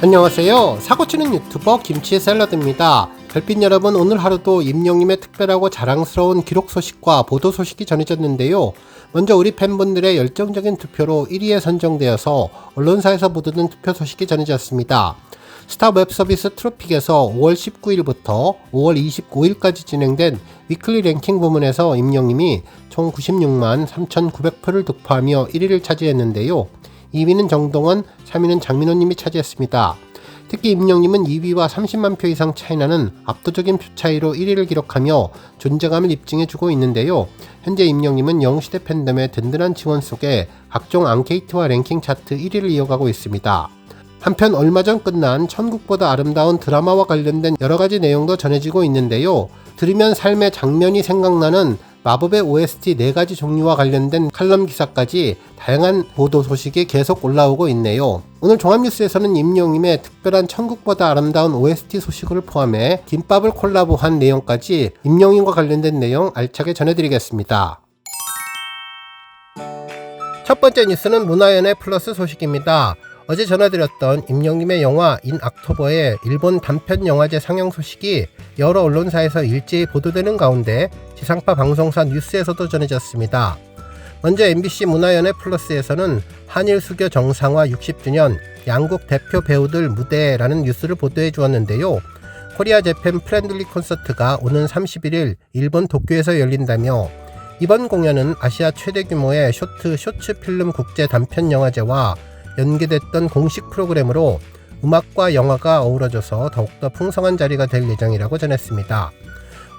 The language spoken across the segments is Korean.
안녕하세요. 사고치는 유튜버 김치의 샐러드입니다. 별빛 여러분, 오늘 하루도 임영님의 특별하고 자랑스러운 기록 소식과 보도 소식이 전해졌는데요. 먼저 우리 팬분들의 열정적인 투표로 1위에 선정되어서 언론사에서 보도된 투표 소식이 전해졌습니다. 스타 웹서비스 트로픽에서 5월 19일부터 5월 25일까지 진행된 위클리 랭킹 부문에서 임영님이 총 96만 3,900표를 득표하며 1위를 차지했는데요. 2위는 정동원, 3위는 장민호님이 차지했습니다. 특히 임영님은 2위와 30만 표 이상 차이나는 압도적인 표 차이로 1위를 기록하며 존재감을 입증해주고 있는데요. 현재 임영님은 영웅시대 팬덤의 든든한 지원 속에 각종 앙케이트와 랭킹 차트 1위를 이어가고 있습니다. 한편 얼마 전 끝난 천국보다 아름다운 드라마와 관련된 여러가지 내용도 전해지고 있는데요. 들으면 삶의 장면이 생각나는 마법의 OST 4가지 종류와 관련된 칼럼 기사까지 다양한 보도 소식이 계속 올라오고 있네요. 오늘 종합뉴스에서는 임영님의 특별한 천국보다 아름다운 OST 소식을 포함해 김밥을 콜라보한 내용까지 임영님과 관련된 내용 알차게 전해드리겠습니다. 첫 번째 뉴스는 문화연예 플러스 소식입니다. 어제 전해드렸던 임영님의 영화 인 악토버의 일본 단편 영화제 상영 소식이 여러 언론사에서 일제히 보도되는 가운데 지상파 방송사 뉴스에서도 전해졌습니다. 먼저 MBC 문화연예 플러스에서는 한일 수교 정상화 60주년 양국 대표 배우들 무대라는 뉴스를 보도해 주었는데요. 코리아 재팬 프렌들리 콘서트가 오는 31일 일본 도쿄에서 열린다며 이번 공연은 아시아 최대 규모의 쇼츠 필름 국제 단편 영화제와 연계됐던 공식 프로그램으로 음악과 영화가 어우러져서 더욱더 풍성한 자리가 될 예정이라고 전했습니다.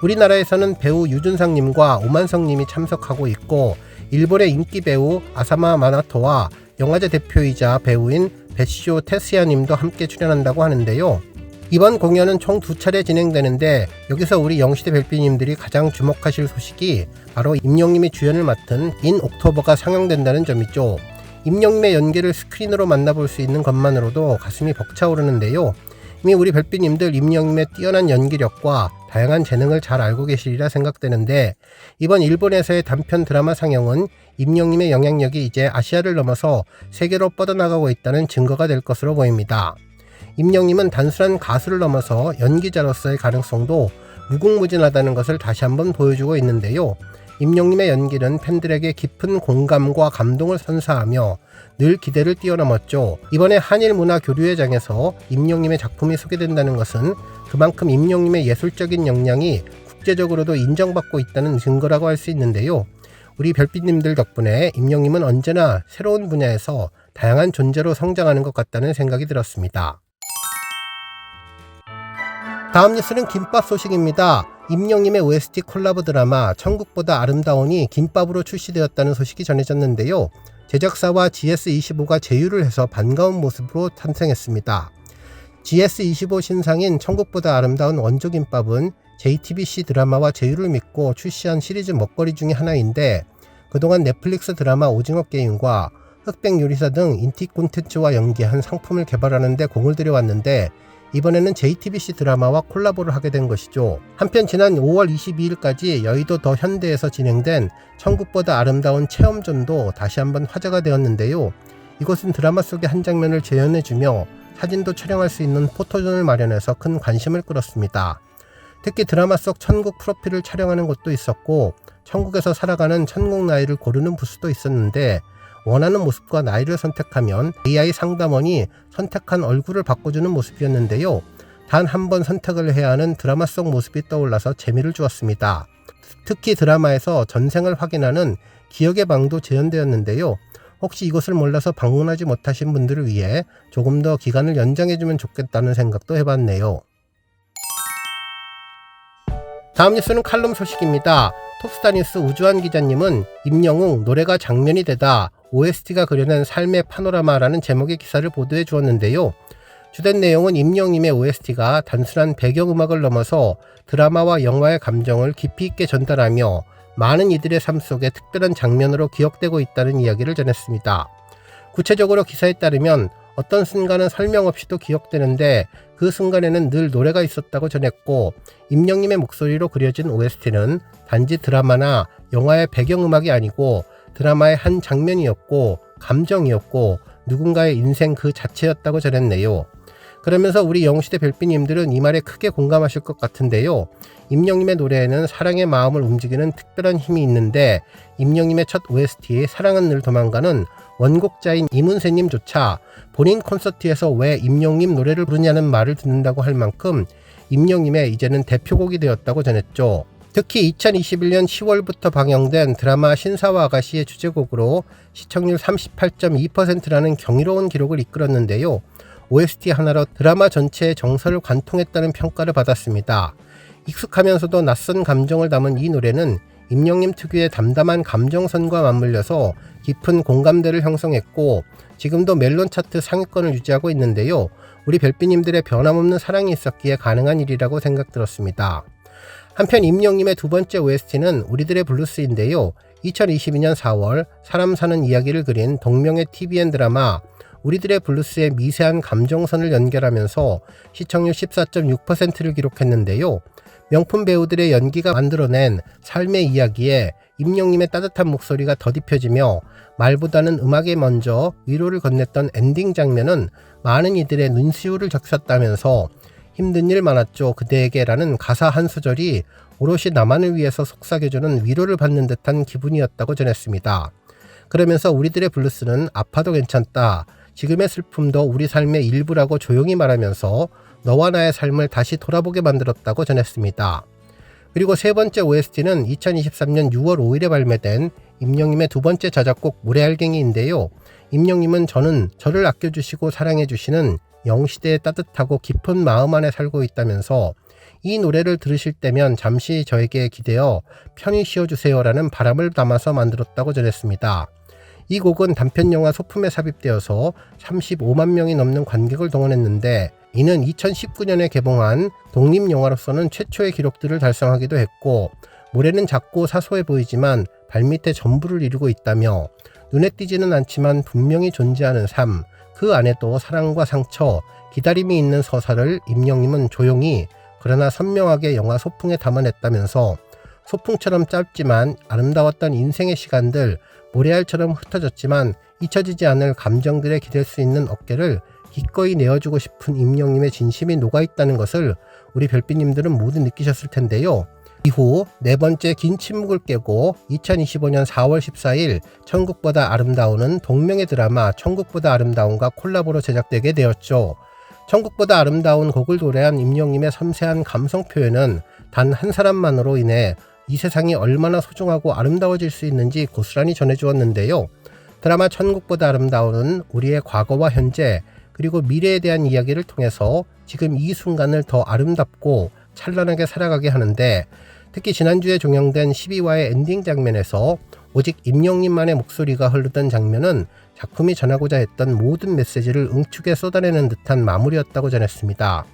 우리나라에서는 배우 유준상님과 오만성님이 참석하고 있고 일본의 인기 배우 아사마 마나토와 영화제 대표이자 배우인 배시오 테스야님도 함께 출연한다고 하는데요. 이번 공연은 총 2차례 진행되는데 여기서 우리 영시대 별빛님들이 가장 주목하실 소식이 바로 임영님이 주연을 맡은 인 옥토버가 상영된다는 점이죠. 임영님의 연기를 스크린으로 만나볼 수 있는 것만으로도 가슴이 벅차오르는데요. 이미 우리 별빛님들 임영님의 뛰어난 연기력과 다양한 재능을 잘 알고 계시리라 생각되는데 이번 일본에서의 단편 드라마 상영은 임영님의 영향력이 이제 아시아를 넘어서 세계로 뻗어나가고 있다는 증거가 될 것으로 보입니다. 임영님은 단순한 가수를 넘어서 연기자로서의 가능성도 무궁무진하다는 것을 다시 한번 보여주고 있는데요. 임영님의 연기는 팬들에게 깊은 공감과 감동을 선사하며 늘 기대를 뛰어넘었죠. 이번에 한일 문화 교류회 장에서 임영님의 작품이 소개된다는 것은 그만큼 임영님의 예술적인 역량이 국제적으로도 인정받고 있다는 증거라고 할 수 있는데요. 우리 별빛님들 덕분에 임영님은 언제나 새로운 분야에서 다양한 존재로 성장하는 것 같다는 생각이 들었습니다. 다음 뉴스는 김밥 소식입니다. 임영님의 OST 콜라보 드라마 천국보다 아름다운이 김밥으로 출시되었다는 소식이 전해졌는데요. 제작사와 GS25가 제휴를 해서 반가운 모습으로 탄생했습니다. GS25 신상인 천국보다 아름다운 원조 김밥은 JTBC 드라마와 제휴를 믿고 출시한 시리즈 먹거리 중의 하나인데 그동안 넷플릭스 드라마 오징어 게임과 흑백 요리사 등 인기 콘텐츠와 연계한 상품을 개발하는 데 공을 들여왔는데 이번에는 JTBC 드라마와 콜라보를 하게 된 것이죠. 한편 지난 5월 22일까지 여의도 더 현대에서 진행된 천국보다 아름다운 체험전도 다시 한번 화제가 되었는데요. 이곳은 드라마 속의 한 장면을 재현해주며 사진도 촬영할 수 있는 포토존을 마련해서 큰 관심을 끌었습니다. 특히 드라마 속 천국 프로필을 촬영하는 곳도 있었고 천국에서 살아가는 천국 나이를 고르는 부스도 있었는데 원하는 모습과 나이를 선택하면 AI 상담원이 선택한 얼굴을 바꿔주는 모습이었는데요. 단 한 번 선택을 해야 하는 드라마 속 모습이 떠올라서 재미를 주었습니다. 특히 드라마에서 전생을 확인하는 기억의 방도 재현되었는데요. 혹시 이것을 몰라서 방문하지 못하신 분들을 위해 조금 더 기간을 연장해주면 좋겠다는 생각도 해봤네요. 다음 뉴스는 칼럼 소식입니다. 톱스타뉴스 우주한 기자님은 임영웅 노래가 장면이 되다 OST가 그려낸 삶의 파노라마라는 제목의 기사를 보도해 주었는데요. 주된 내용은 임영님의 OST가 단순한 배경음악을 넘어서 드라마와 영화의 감정을 깊이 있게 전달하며 많은 이들의 삶 속에 특별한 장면으로 기억되고 있다는 이야기를 전했습니다. 구체적으로 기사에 따르면 어떤 순간은 설명 없이도 기억되는데 그 순간에는 늘 노래가 있었다고 전했고 임영님의 목소리로 그려진 OST는 단지 드라마나 영화의 배경음악이 아니고 드라마의 한 장면이었고 감정이었고 누군가의 인생 그 자체였다고 전했네요. 그러면서 우리 영웅시대 별빛님들은 이 말에 크게 공감하실 것 같은데요. 임영님의 노래에는 사랑의 마음을 움직이는 특별한 힘이 있는데 임영님의 첫 OST 사랑은 늘 도망가는 원곡자인 이문세님조차 본인 콘서트에서 왜 임영님 노래를 부르냐는 말을 듣는다고 할 만큼 임영님의 이제는 대표곡이 되었다고 전했죠. 특히 2021년 10월부터 방영된 드라마 신사와 아가씨의 주제곡으로 시청률 38.2%라는 경이로운 기록을 이끌었는데요. OST 하나로 드라마 전체의 정서를 관통했다는 평가를 받았습니다. 익숙하면서도 낯선 감정을 담은 이 노래는 임영님 특유의 담담한 감정선과 맞물려서 깊은 공감대를 형성했고 지금도 멜론 차트 상위권을 유지하고 있는데요. 우리 별빛님들의 변함없는 사랑이 있었기에 가능한 일이라고 생각들었습니다. 한편 임영님의 두 번째 OST는 우리들의 블루스인데요. 2022년 4월 사람 사는 이야기를 그린 동명의 TVN 드라마 우리들의 블루스의 미세한 감정선을 연결하면서 시청률 14.6%를 기록했는데요. 명품 배우들의 연기가 만들어낸 삶의 이야기에 임영님의 따뜻한 목소리가 더딥혀지며 말보다는 음악에 먼저 위로를 건넸던 엔딩 장면은 많은 이들의 눈시울을 적셨다면서 힘든 일 많았죠 그대에게 라는 가사 한 소절이 오롯이 나만을 위해서 속삭여주는 위로를 받는 듯한 기분이었다고 전했습니다. 그러면서 우리들의 블루스는 아파도 괜찮다. 지금의 슬픔도 우리 삶의 일부라고 조용히 말하면서 너와 나의 삶을 다시 돌아보게 만들었다고 전했습니다. 그리고 세 번째 OST는 2023년 6월 5일에 발매된 임영님의 두 번째 자작곡 모래알갱이인데요. 임영님은 저를 아껴주시고 사랑해주시는 영시대의 따뜻하고 깊은 마음 안에 살고 있다면서 이 노래를 들으실 때면 잠시 저에게 기대어 편히 쉬어주세요 라는 바람을 담아서 만들었다고 전했습니다. 이 곡은 단편영화 소품에 삽입되어서 35만 명이 넘는 관객을 동원했는데 이는 2019년에 개봉한 독립영화로서는 최초의 기록들을 달성하기도 했고 모래는 작고 사소해 보이지만 발밑에 전부를 이루고 있다며 눈에 띄지는 않지만 분명히 존재하는 삶, 그 안에도 사랑과 상처, 기다림이 있는 서사를 임영님은 조용히 그러나 선명하게 영화 소풍에 담아냈다면서 소풍처럼 짧지만 아름다웠던 인생의 시간들 모래알처럼 흩어졌지만 잊혀지지 않을 감정들에 기댈 수 있는 어깨를 기꺼이 내어주고 싶은 임영님의 진심이 녹아있다는 것을 우리 별빛님들은 모두 느끼셨을 텐데요. 이후 네 번째 긴 침묵을 깨고 2025년 4월 14일 천국보다 아름다운은 동명의 드라마 천국보다 아름다운과 콜라보로 제작되게 되었죠. 천국보다 아름다운 곡을 노래한 임영님의 섬세한 감성 표현은 단 한 사람만으로 인해 이 세상이 얼마나 소중하고 아름다워질 수 있는지 고스란히 전해주었는데요. 드라마 천국보다 아름다운은 우리의 과거와 현재 그리고 미래에 대한 이야기를 통해서 지금 이 순간을 더 아름답고 찬란하게 살아가게 하는데 특히 지난주에 종영된 12화의 엔딩 장면에서 오직 임영님만의 목소리가 흐르던 장면은 작품이 전하고자 했던 모든 메시지를 응축에 쏟아내는 듯한 마무리였다고 전했습니다.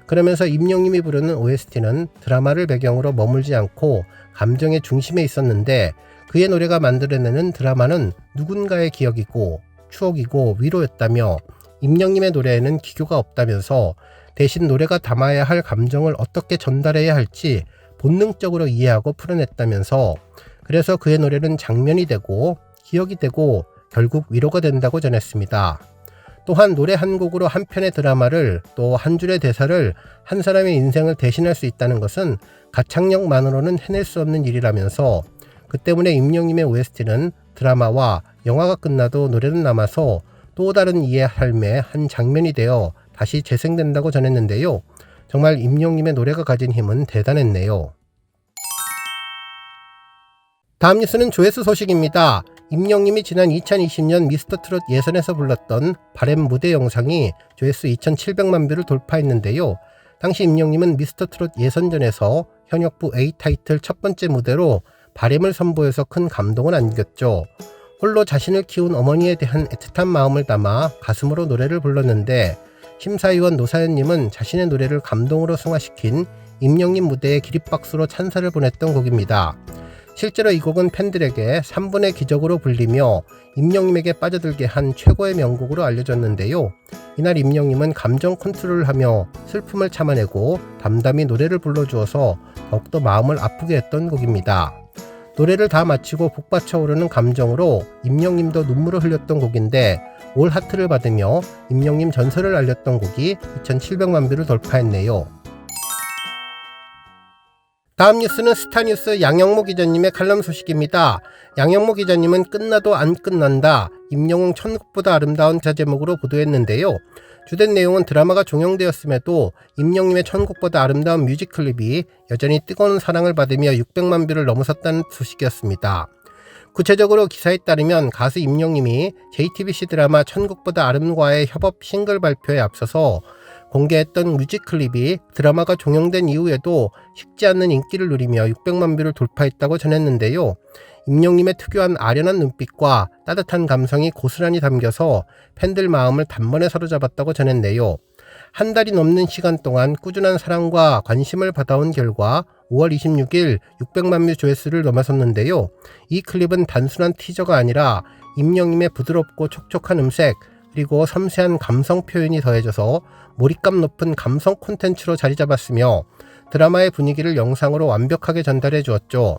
그러면서 임영님이 부르는 OST는 드라마를 배경으로 머물지 않고 감정의 중심에 있었는데 그의 노래가 만들어내는 드라마는 누군가의 기억이고 추억이고 위로였다며 임영님의 노래에는 기교가 없다면서 대신 노래가 담아야 할 감정을 어떻게 전달해야 할지 본능적으로 이해하고 풀어냈다면서 그래서 그의 노래는 장면이 되고 기억이 되고 결국 위로가 된다고 전했습니다. 또한 노래 한 곡으로 한 편의 드라마를 또 한 줄의 대사를 한 사람의 인생을 대신할 수 있다는 것은 가창력만으로는 해낼 수 없는 일이라면서 그 때문에 임영님의 OST는 드라마와 영화가 끝나도 노래는 남아서 또 다른 이의 삶의 한 장면이 되어 다시 재생된다고 전했는데요. 정말 임영님의 노래가 가진 힘은 대단했네요. 다음 뉴스는 조회수 소식입니다. 임영님이 지난 2020년 미스터트롯 예선에서 불렀던 바램 무대 영상이 조회수 2,700만 뷰를 돌파했는데요. 당시 임영님은 미스터트롯 예선전에서 현역부 A 타이틀 첫 번째 무대로 바램을 선보여서 큰 감동을 안겼죠. 홀로 자신을 키운 어머니에 대한 애틋한 마음을 담아 가슴으로 노래를 불렀는데 심사위원 노사연님은 자신의 노래를 감동으로 승화시킨 임영님 무대에 기립박수로 찬사를 보냈던 곡입니다. 실제로 이 곡은 팬들에게 3분의 기적으로 불리며 임영님에게 빠져들게 한 최고의 명곡으로 알려졌는데요. 이날 임영님은 감정 컨트롤을 하며 슬픔을 참아내고 담담히 노래를 불러주어서 더욱더 마음을 아프게 했던 곡입니다. 노래를 다 마치고 북받쳐 오르는 감정으로 임영님도 눈물을 흘렸던 곡인데 올 하트를 받으며 임영님 전설을 알렸던 곡이 2,700만 뷰를 돌파했네요. 다음 뉴스는 스타뉴스 양영모 기자님의 칼럼 소식입니다. 양영모 기자님은 끝나도 안 끝난다. 임영웅 천국보다 아름다운 자 제목으로 보도했는데요. 주된 내용은 드라마가 종영되었음에도 임영님의 천국보다 아름다운 뮤직클립이 여전히 뜨거운 사랑을 받으며 600만 뷰를 넘어섰다는 소식이었습니다. 구체적으로 기사에 따르면 가수 임영님이 JTBC 드라마 천국보다 아름과의 협업 싱글 발표에 앞서서 공개했던 뮤직클립이 드라마가 종영된 이후에도 식지 않는 인기를 누리며 600만 뷰를 돌파했다고 전했는데요. 임영님의 특유한 아련한 눈빛과 따뜻한 감성이 고스란히 담겨서 팬들 마음을 단번에 사로잡았다고 전했네요. 한 달이 넘는 시간 동안 꾸준한 사랑과 관심을 받아온 결과 5월 26일 600만 뷰 조회수를 넘어섰는데요. 이 클립은 단순한 티저가 아니라 임영님의 부드럽고 촉촉한 음색 그리고 섬세한 감성 표현이 더해져서 몰입감 높은 감성 콘텐츠로 자리 잡았으며 드라마의 분위기를 영상으로 완벽하게 전달해 주었죠.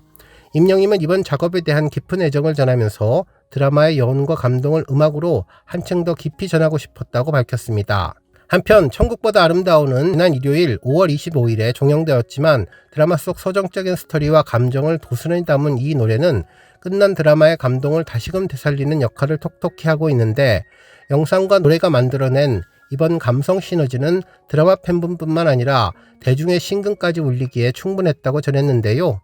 임영님은 이번 작업에 대한 깊은 애정을 전하면서 드라마의 여운과 감동을 음악으로 한층 더 깊이 전하고 싶었다고 밝혔습니다. 한편 천국보다 아름다운은 지난 일요일 5월 25일에 종영되었지만 드라마 속 서정적인 스토리와 감정을 고스란히 담은 이 노래는 끝난 드라마의 감동을 다시금 되살리는 역할을 톡톡히 하고 있는데 영상과 노래가 만들어낸 이번 감성 시너지는 드라마 팬분뿐만 아니라 대중의 심금까지 울리기에 충분했다고 전했는데요.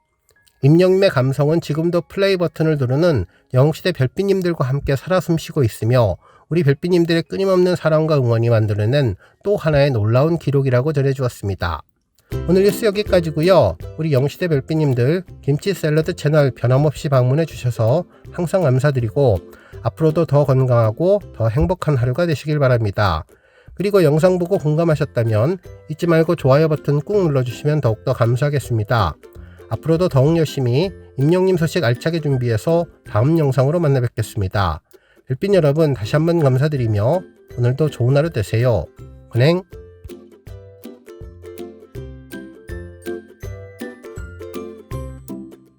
임영님의 감성은 지금도 플레이 버튼을 누르는 영웅시대 별빛님들과 함께 살아 숨쉬고 있으며 우리 별빛님들의 끊임없는 사랑과 응원이 만들어낸 또 하나의 놀라운 기록이라고 전해주었습니다. 오늘 뉴스 여기까지고요. 우리 영웅시대 별빛님들 김치 샐러드 채널 변함없이 방문해 주셔서 항상 감사드리고 앞으로도 더 건강하고 더 행복한 하루가 되시길 바랍니다. 그리고 영상 보고 공감하셨다면 잊지 말고 좋아요 버튼 꾹 눌러주시면 더욱더 감사하겠습니다. 앞으로도 더욱 열심히 임영님 소식 알차게 준비해서 다음 영상으로 만나 뵙겠습니다. 별빛 여러분 다시 한번 감사드리며 오늘도 좋은 하루 되세요. 은행